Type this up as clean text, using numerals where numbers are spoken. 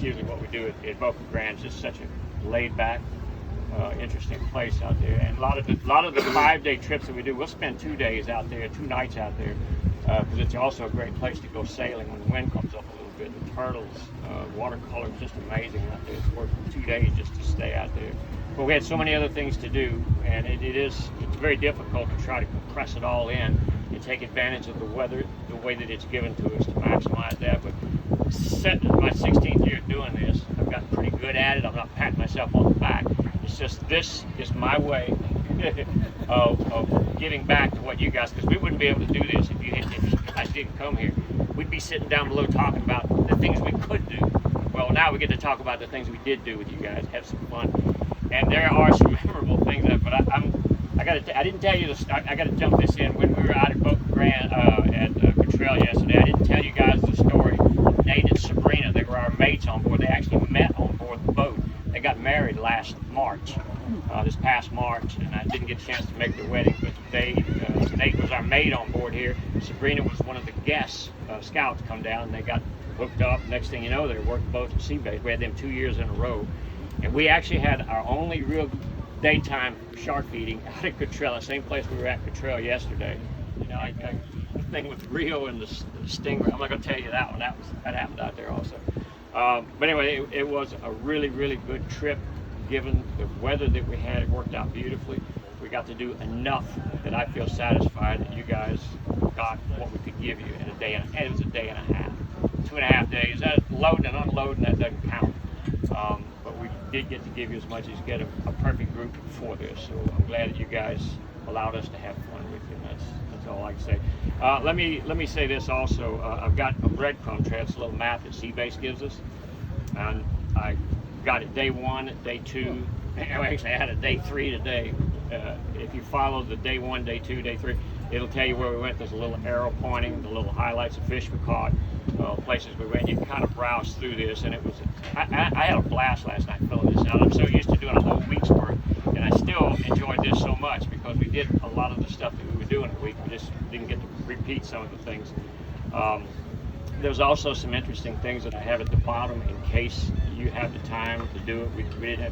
that's usually what we do at Boca Grande. It's just such a laid-back, interesting place out there. And a lot of the 5-day trips that we do, we'll spend 2 days out there, 2 nights out there, because it's also a great place to go sailing when the wind comes up a little bit. The turtles, watercolor is just amazing out there. It's worth 2 days just to stay out there. But we had so many other things to do, and it's very difficult to try to compress it all in and take advantage of the weather the way that it's given to us to maximize that. But my 16th year doing this, I've gotten pretty good at it. I'm not patting myself on the back. It's just this is my way of giving back to what you guys, because we wouldn't be able to do this if you guys didn't come here. We'd be sitting down below talking about the things we could do. Well, now we get to talk about the things we did do with you guys, have some fun. And there are some memorable things, but I didn't tell you this. I got to jump this in. When we were out at Boca Grande at Cottrell yesterday, I didn't tell you guys the story of Nate and Sabrina. They were our mates on board. They actually met on board the boat. They got married last March, this past March, and I didn't get a chance to make their wedding. But Nate was our mate on board here. Sabrina was one of the guests, scouts come down, and they got hooked up. Next thing you know, they worked both at sea base. We had them 2 years in a row. And we actually had our only real daytime shark feeding out at Cottrell, the same place we were at Cottrell yesterday. You know, the thing with Rio and the stingray, I'm not going to tell you that one. That happened out there also. But anyway, it was a really, really good trip. Given the weather that we had, it worked out beautifully. We got to do enough that I feel satisfied that you guys got what we could give you in a day, and it was a day and a half. 2.5 days. That loading and unloading, that doesn't count. But we did get to give you as much as you get a perfect group for this. So I'm glad that you guys allowed us to have fun with you. And that's all I can say. Let me say this also. I've got a breadcrumb trail. It's a little map that Seabase gives us, and I got it day 1, day 2. Actually, I had a day 3 today. If you follow the day 1, day 2, day 3, it'll tell you where we went. There's a little arrow pointing, the little highlights of fish we caught, places we went. You can kind of browse through this, and I had a blast last night filling this out. I'm so used to doing a whole week's work, and I still enjoyed this so much because we did a lot of the stuff that we were doing a week. We just didn't get to repeat some of the things. There's also some interesting things that I have at the bottom in case you have the time to do it. We didn't have